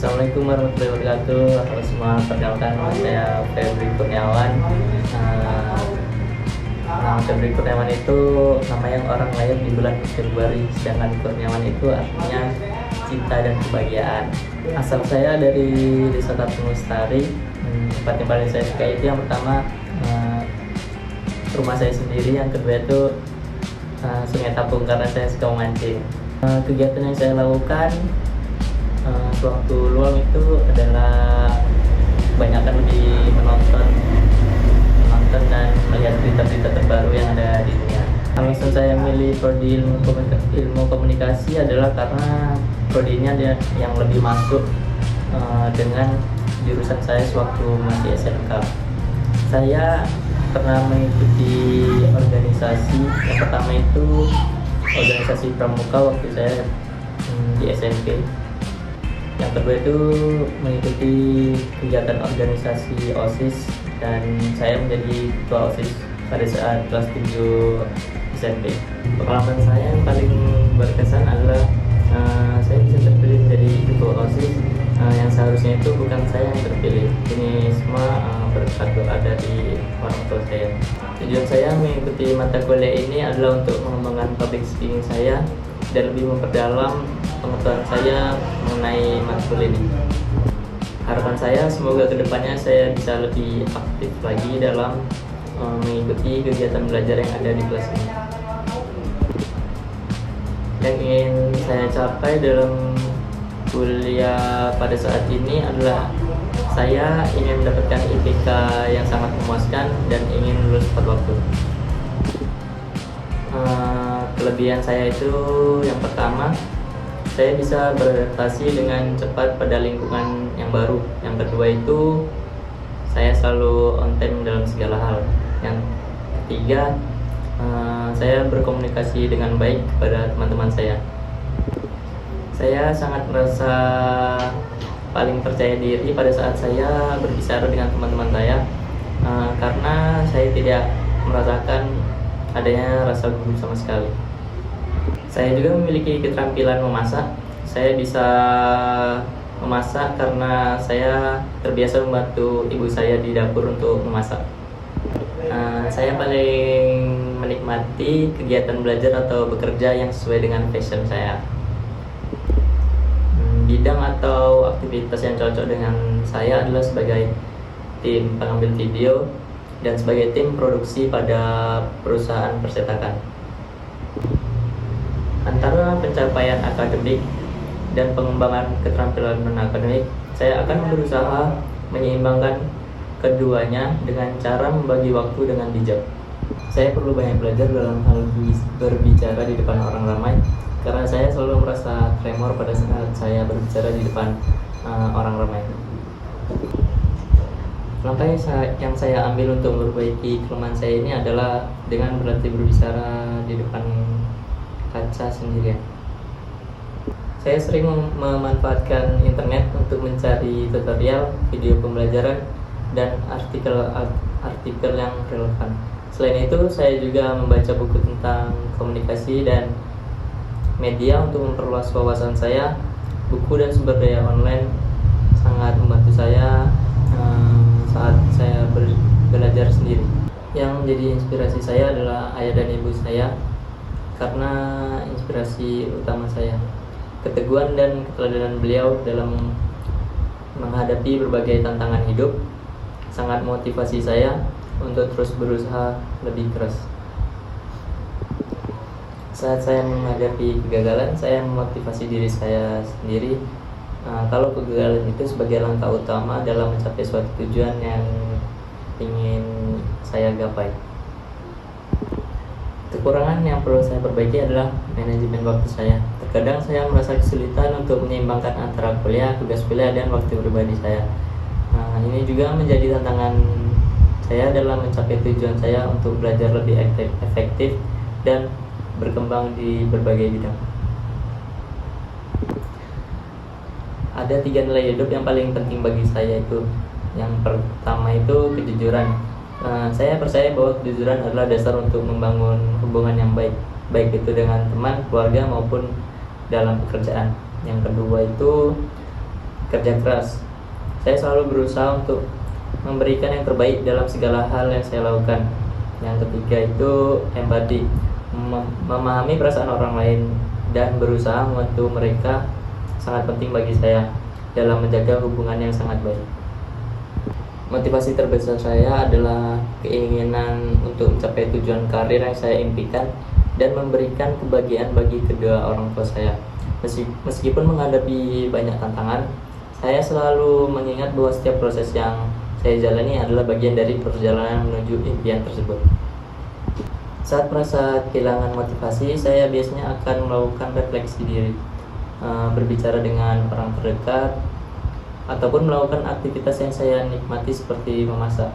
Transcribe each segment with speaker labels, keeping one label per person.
Speaker 1: Assalamualaikum warahmatullahi wabarakatuh. Halo semua, perkenalkan nama saya Febri Kurniawan. Nama Febri Kurniawan itu nama yang orang lahir di bulan Februari, sedangkan Kurniawan itu artinya cinta dan kebahagiaan. Asal saya dari Desa Kampung Lestari. Tempat yang paling saya suka itu yang pertama rumah saya sendiri, yang kedua itu Sungai Tapung karena saya suka memancing. Kegiatan yang saya lakukan sewaktu luang itu adalah kebanyakan lebih menonton dan melihat berita-berita terbaru yang ada di dunia. Alasan saya milih prodi ilmu komunikasi adalah karena prodi ini ada yang lebih masuk dengan jurusan saya sewaktu masih SMK. Saya pernah mengikuti organisasi. Yang pertama itu organisasi pramuka waktu saya di SMP. Yang kedua itu mengikuti kegiatan organisasi OSIS, dan saya menjadi ketua OSIS pada saat kelas 7 SMP. Pengalaman saya yang paling berkesan adalah saya bisa terpilih menjadi ketua OSIS yang seharusnya itu bukan saya yang terpilih. Ini semua berkat doa dari orang tua saya. Tujuan saya mengikuti mata kuliah ini adalah untuk mengembangkan public speaking saya dan lebih memperdalam pengetahuan saya mengenai matkul ini. Harapan saya semoga kedepannya saya bisa lebih aktif lagi dalam mengikuti kegiatan belajar yang ada di kelas ini. Yang ingin saya capai dalam kuliah pada saat ini adalah saya ingin mendapatkan IPK yang sangat memuaskan dan ingin lulus tepat waktu. Kelebihan saya itu yang pertama, saya bisa beradaptasi dengan cepat pada lingkungan yang baru. Yang kedua itu saya selalu on time dalam segala hal. Yang ketiga, saya berkomunikasi dengan baik kepada teman-teman saya. Saya sangat merasa paling percaya diri pada saat saya berbicara dengan teman-teman saya, karena saya tidak merasakan adanya rasa gugup sama sekali. Saya juga memiliki keterampilan memasak. Saya bisa memasak karena saya terbiasa membantu ibu saya di dapur untuk memasak. Saya paling menikmati kegiatan belajar atau bekerja yang sesuai dengan passion saya. Bidang atau aktivitas yang cocok dengan saya adalah sebagai tim pengambil video dan sebagai tim produksi pada perusahaan percetakan. Antara pencapaian akademik dan pengembangan keterampilan non-akademik, saya akan berusaha menyeimbangkan keduanya dengan cara membagi waktu dengan bijak. Saya perlu banyak belajar dalam hal berbicara di depan orang ramai, karena saya selalu merasa tremor pada saat saya berbicara di depan orang ramai. Langkah yang saya ambil untuk memperbaiki kelemahan saya ini adalah dengan berlatih berbicara di depan kaca sendirian. Saya sering memanfaatkan internet untuk mencari tutorial, video pembelajaran, dan artikel yang relevan. Selain itu, saya juga membaca buku tentang komunikasi dan media untuk memperluas wawasan saya. Buku dan sumber daya online sangat membantu saya saat saya belajar sendiri. Yang menjadi inspirasi saya adalah ayah dan ibu saya, karena inspirasi utama saya, keteguhan dan keteladanan beliau dalam menghadapi berbagai tantangan hidup sangat motivasi saya untuk terus berusaha lebih keras. Saat saya menghadapi kegagalan, saya memotivasi diri saya sendiri kalau kegagalan itu sebagai langkah utama dalam mencapai suatu tujuan yang ingin saya gapai. Kekurangan yang perlu saya perbaiki adalah manajemen waktu saya. Terkadang saya merasa kesulitan untuk menyeimbangkan antara kuliah, tugas kuliah, dan waktu pribadi saya. Ini juga menjadi tantangan saya dalam mencapai tujuan saya untuk belajar lebih efektif dan berkembang di berbagai bidang. Ada 3 nilai hidup yang paling penting bagi saya itu. Yang pertama itu kejujuran. Saya percaya bahwa kejujuran adalah dasar untuk membangun hubungan yang baik, baik itu dengan teman, keluarga, maupun dalam pekerjaan. Yang kedua itu kerja keras. Saya selalu berusaha untuk memberikan yang terbaik dalam segala hal yang saya lakukan. Yang ketiga itu empati, memahami perasaan orang lain dan berusaha membantu mereka sangat penting bagi saya dalam menjaga hubungan yang sangat baik. Motivasi terbesar saya adalah keinginan untuk mencapai tujuan karir yang saya impikan dan memberikan kebahagiaan bagi kedua orang tua saya. Meskipun menghadapi banyak tantangan, saya selalu mengingat bahwa setiap proses yang saya jalani adalah bagian dari perjalanan menuju impian tersebut. Saat merasa kehilangan motivasi, saya biasanya akan melakukan refleksi diri, berbicara dengan orang terdekat, ataupun melakukan aktivitas yang saya nikmati seperti memasak.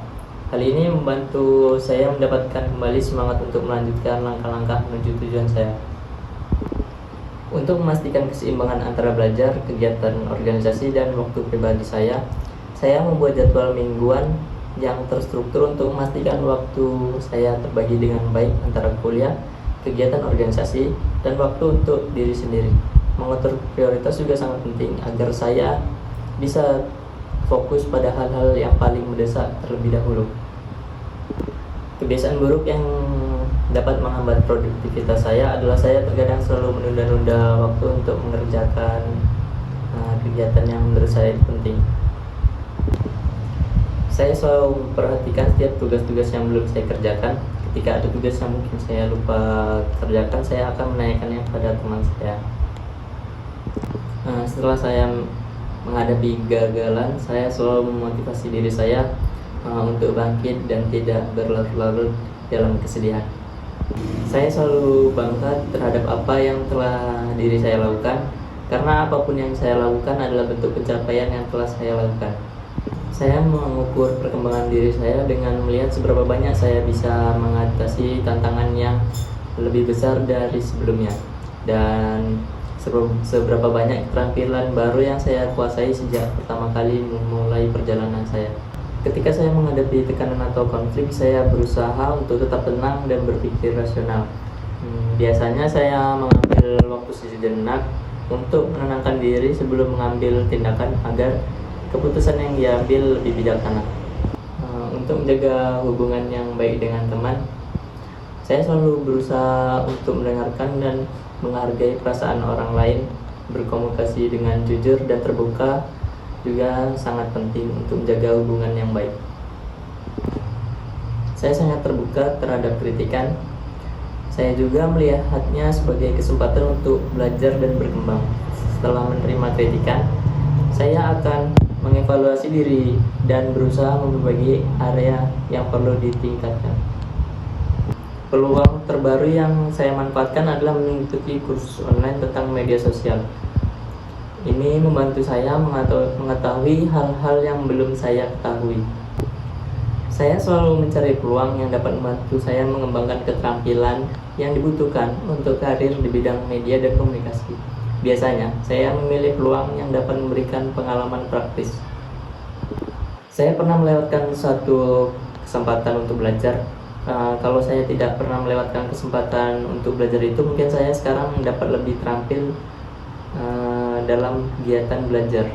Speaker 1: Hal ini membantu saya mendapatkan kembali semangat untuk melanjutkan langkah-langkah menuju tujuan saya. Untuk memastikan keseimbangan antara belajar, kegiatan organisasi, dan waktu pribadi saya membuat jadwal mingguan yang terstruktur untuk memastikan waktu saya terbagi dengan baik antara kuliah, kegiatan organisasi, dan waktu untuk diri sendiri. Mengatur prioritas juga sangat penting agar saya bisa fokus pada hal-hal yang paling mendesak terlebih dahulu. Kebiasaan buruk yang dapat menghambat produktivitas saya adalah saya terkadang selalu menunda-nunda waktu untuk mengerjakan kegiatan yang menurut saya penting. Saya selalu memperhatikan setiap tugas-tugas yang belum saya kerjakan. Ketika ada tugas yang mungkin saya lupa kerjakan, saya akan menanyakannya pada teman saya. Setelah saya menghadapi kegagalan, saya selalu memotivasi diri saya untuk bangkit dan tidak berlarut-larut dalam kesedihan. Saya selalu bangga terhadap apa yang telah diri saya lakukan, karena apapun yang saya lakukan adalah bentuk pencapaian yang telah saya lakukan. Saya mengukur perkembangan diri saya dengan melihat seberapa banyak saya bisa mengatasi tantangan yang lebih besar dari sebelumnya, dan seberapa banyak keterampilan baru yang saya kuasai sejak pertama kali memulai perjalanan saya. Ketika saya menghadapi tekanan atau konflik, saya berusaha untuk tetap tenang dan berpikir rasional. Biasanya saya mengambil waktu sejenak untuk menenangkan diri sebelum mengambil tindakan agar keputusan yang diambil lebih bijaksana. Untuk menjaga hubungan yang baik dengan teman, saya selalu berusaha untuk mendengarkan dan menghargai perasaan orang lain. Berkomunikasi dengan jujur dan terbuka juga sangat penting untuk menjaga hubungan yang baik. Saya sangat terbuka terhadap kritikan. Saya juga melihatnya sebagai kesempatan untuk belajar dan berkembang. Setelah menerima kritikan, saya akan mengevaluasi diri dan berusaha memperbaiki area yang perlu ditingkatkan. Peluang terbaru yang saya manfaatkan adalah mengikuti kursus online tentang media sosial. Ini membantu saya mengetahui hal-hal yang belum saya ketahui. Saya selalu mencari peluang yang dapat membantu saya mengembangkan keterampilan yang dibutuhkan untuk karir di bidang media dan komunikasi. Biasanya, saya memilih peluang yang dapat memberikan pengalaman praktis. Saya pernah melewatkan satu kesempatan untuk belajar. Kalau saya tidak pernah melewatkan kesempatan untuk belajar itu, mungkin saya sekarang dapat lebih terampil dalam kegiatan belajar.